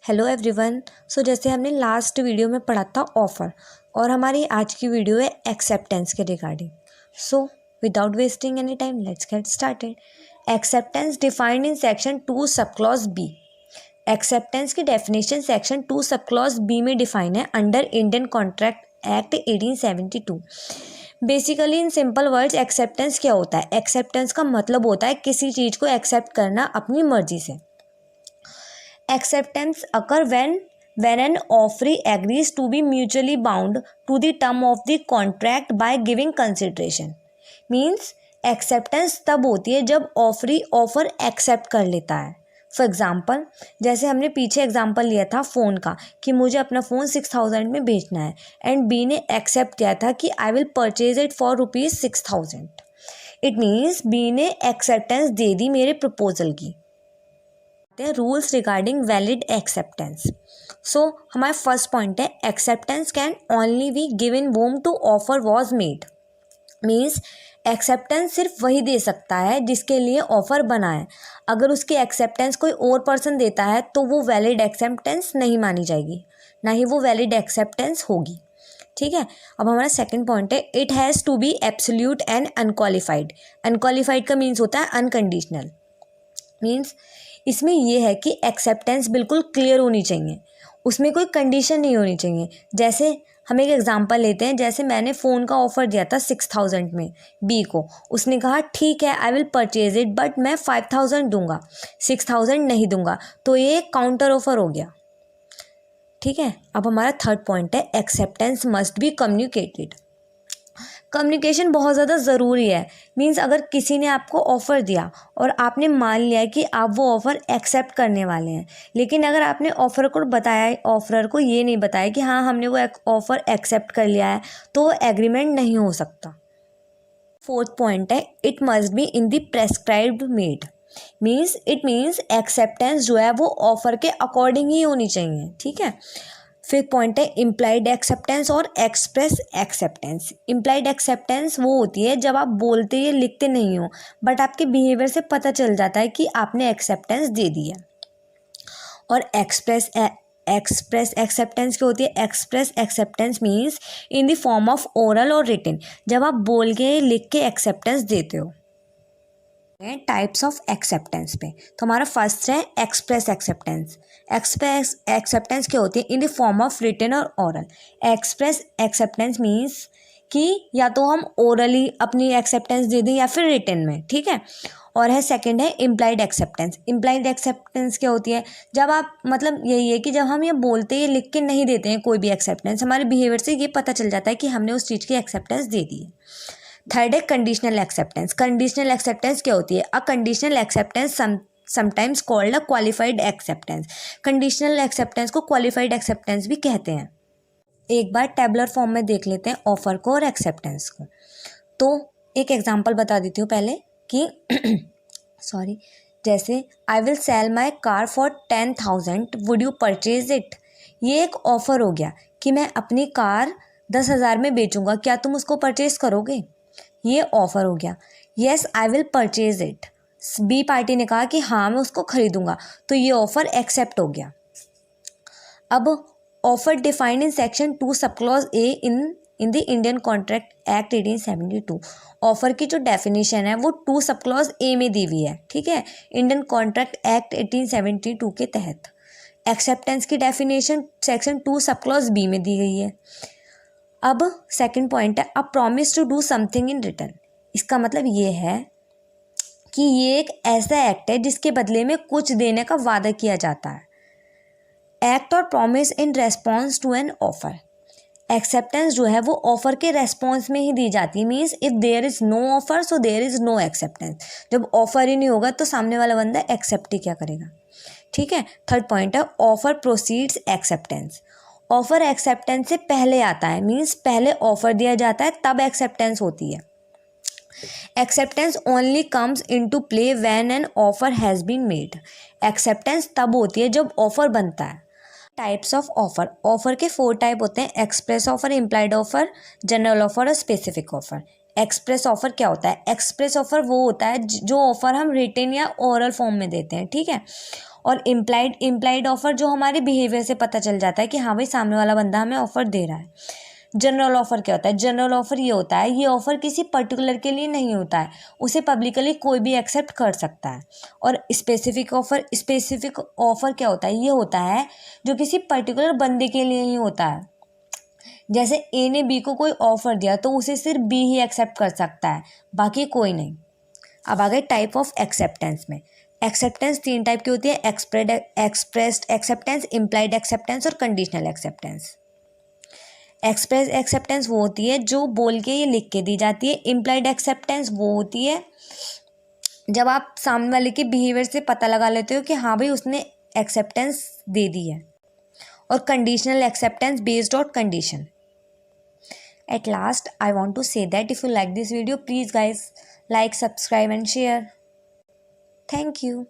Hello everyone. जैसे हमने last video में पढ़ा था ऑफ़र, और हमारी आज की वीडियो है एक्सेप्टेंस के regarding. Without wasting any time let's get started. Acceptance defined in section 2 sub clause B. Acceptance की definition section 2 sub clause B में डिफाइन है under Indian contract act 1872। Basically in simple words acceptance क्या होता है? Acceptance का मतलब होता है किसी चीज़ को एक्सेप्ट करना अपनी मर्जी से। Acceptance occur when an offeree agrees to be mutually bound to the term of the contract by giving consideration. Means acceptance तब होती है जब ऑफरी ऑफर एक्सेप्ट कर लेता है। फॉर एग्जाम्पल, जैसे हमने पीछे एग्जाम्पल लिया था फ़ोन का कि मुझे अपना फ़ोन 6000 में बेचना है, एंड बी ने एक्सेप्ट किया था कि I will purchase it for ₹6000। It means B ने एक्सेप्टेंस दे दी मेरे प्रपोजल की। Rules regarding valid acceptance. हमारा फर्स्ट पॉइंट है acceptance can only be given whom to offer was made. Means acceptance सिर्फ वही दे सकता है जिसके लिए ऑफर बना है। अगर उसकी एक्सेप्टेंस कोई और पर्सन देता है तो वो वैलिड एक्सेप्टेंस नहीं मानी जाएगी, ना ही वो वैलिड एक्सेप्टेंस होगी। ठीक है। अब हमारा सेकंड पॉइंट है it has to be absolute and unqualified. Unqualified का मीन्स होता है अनकंडीशनल। मीन्स इसमें यह है कि एक्सेप्टेंस बिल्कुल क्लियर होनी चाहिए, उसमें कोई कंडीशन नहीं होनी चाहिए। जैसे हम एक एग्जांपल लेते हैं, जैसे मैंने फ़ोन का ऑफ़र दिया था 6000 में बी को। उसने कहा ठीक है आई विल परचेज इट बट मैं 5000 दूंगा, 6000 नहीं दूंगा, तो ये काउंटर ऑफ़र हो गया। ठीक है। अब हमारा थर्ड पॉइंट है acceptance must be communicated. Communication बहुत ज़्यादा ज़रूरी है। मीन्स अगर किसी ने आपको ऑफ़र दिया और आपने मान लिया कि आप वो ऑफ़र एक्सेप्ट करने वाले हैं, लेकिन अगर आपने ऑफ़रर को ये नहीं बताया कि हाँ हमने वो ऑफ़र एक्सेप्ट कर लिया है, तो वो एग्रीमेंट नहीं हो सकता। फोर्थ पॉइंट है it must be in the prescribed made. It means acceptance जो है वो ऑफ़र के अकॉर्डिंग ही होनी चाहिए। ठीक है। फिफ्थ पॉइंट है इम्प्लाइड एक्सेप्टेंस और एक्सप्रेस एक्सेप्टेंस। इम्प्लाइड एक्सेप्टेंस वो होती है जब आप बोलते या लिखते नहीं हो, बट आपके बिहेवियर से पता चल जाता है कि आपने एक्सेप्टेंस दे दी है। और एक्सप्रेस एक्सेप्टेंस क्या होती है? Express acceptance means in the form of oral और रिटन, जब आप बोल के लिख के एक्सेप्टेंस देते हो। टाइप्स ऑफ एक्सेप्टेंस पे तो हमारा फर्स्ट है एक्सप्रेस एक्सेप्टेंस। एक्सप्रेस एक्सेप्टेंस क्या होती है? In the form of written और ओरल। एक्सप्रेस एक्सेप्टेंस मीन्स कि या तो हम ओरली अपनी एक्सेप्टेंस दे दें या फिर रिटन में। ठीक है। और है सेकंड है इम्प्लाइड एक्सेप्टेंस। इम्प्लाइड एक्सेप्टेंस क्या होती है? जब आप मतलब यही है कि जब हम ये बोलते हैं लिख के नहीं देते हैं कोई भी एक्सेप्टेंस, हमारे बिहेवियर से ये पता चल जाता है कि हमने उस चीज़ की एक्सेप्टेंस दे दी है। थर्ड है कंडीशनल एक्सेप्टेंस। कंडीशनल एक्सेप्टेंस क्या होती है? A conditional acceptance sometimes called a qualified acceptance. Conditional acceptance को क्वालिफाइड एक्सेप्टेंस भी कहते हैं। एक बार टेबलर फॉर्म में देख लेते हैं ऑफर को और एक्सेप्टेंस को। तो एक एग्जांपल बता देती हूँ पहले कि सॉरी, जैसे I will sell my car for 10,000 would you purchase it. ये एक ऑफर हो गया कि मैं अपनी कार 10,000 में बेचूंगा, क्या तुम उसको परचेज करोगे? ये ऑफर हो गया। Yes I will purchase it. B party ने कहा कि हाँ मैं उसको खरीदूंगा, तो ये ऑफर एक्सेप्ट हो गया। अब offer defined in section 2 sub clause A in the Indian contract act 1872। Offer की जो डेफिनेशन है वो 2 सब क्लॉज ए में दी हुई है। ठीक है। इंडियन कॉन्ट्रैक्ट एक्ट 1872 के तहत। एक्सेप्टेंस की definition section 2 sub clause B में दी गई है। अब सेकंड पॉइंट है a promise to do something in return. इसका मतलब ये है कि ये एक ऐसा एक्ट है जिसके बदले में कुछ देने का वादा किया जाता है। एक्ट और promise in response to an offer. Acceptance जो है वो ऑफर के रेस्पॉन्स में ही दी जाती है। Means if there is no offer so there is no acceptance. जब ऑफर ही नहीं होगा तो सामने वाला बंदा एक्सेप्ट ही क्या करेगा। ठीक है। थर्ड पॉइंट है offer proceeds acceptance. Offer acceptance से पहले आता है। मीन्स पहले ऑफर दिया जाता है तब एक्सेप्टेंस होती है। Acceptance only comes into play when an offer has been made. Acceptance तब होती है जब ऑफर बनता है। Types of offer. ऑफर के 4 टाइप होते हैं: express offer, implied offer, general offer और स्पेसिफिक ऑफर। एक्सप्रेस ऑफर क्या होता है? एक्सप्रेस ऑफर वो होता है जो ऑफर हम रिटन या ओरल फॉर्म में देते हैं। ठीक है। और इम्प्लाइड ऑफर जो हमारे बिहेवियर से पता चल जाता है कि हाँ भाई सामने वाला बंदा हमें ऑफर दे रहा है। जनरल ऑफर क्या होता है? जनरल ऑफर ये होता है, ये ऑफर किसी पर्टिकुलर के लिए नहीं होता है, उसे पब्लिकली कोई भी एक्सेप्ट कर सकता है। और स्पेसिफिक ऑफर क्या होता है? ये होता है जो किसी पर्टिकुलर बंदे के लिए ही होता है। जैसे ए ने बी को कोई ऑफर दिया तो उसे सिर्फ बी ही एक्सेप्ट कर सकता है, बाकी कोई नहीं। अब आ गए टाइप ऑफ एक्सेप्टेंस में। एक्सेप्टेंस 3 टाइप की होती है, एक्सप्रेस्ड एक्सेप्टेंस, इम्प्लाइड एक्सेप्टेंस और कंडीशनल एक्सेप्टेंस। एक्सप्रेस एक्सेप्टेंस वो होती है जो बोल के ये लिख के दी जाती है। इम्प्लाइड एक्सेप्टेंस वो होती है जब आप सामने वाले के बिहेवियर से पता लगा लेते हो कि हाँ भाई उसने एक्सेप्टेंस दे दी है। और conditional acceptance based on condition. At last, I want to say that if you like this video, please guys like, subscribe and share. Thank you.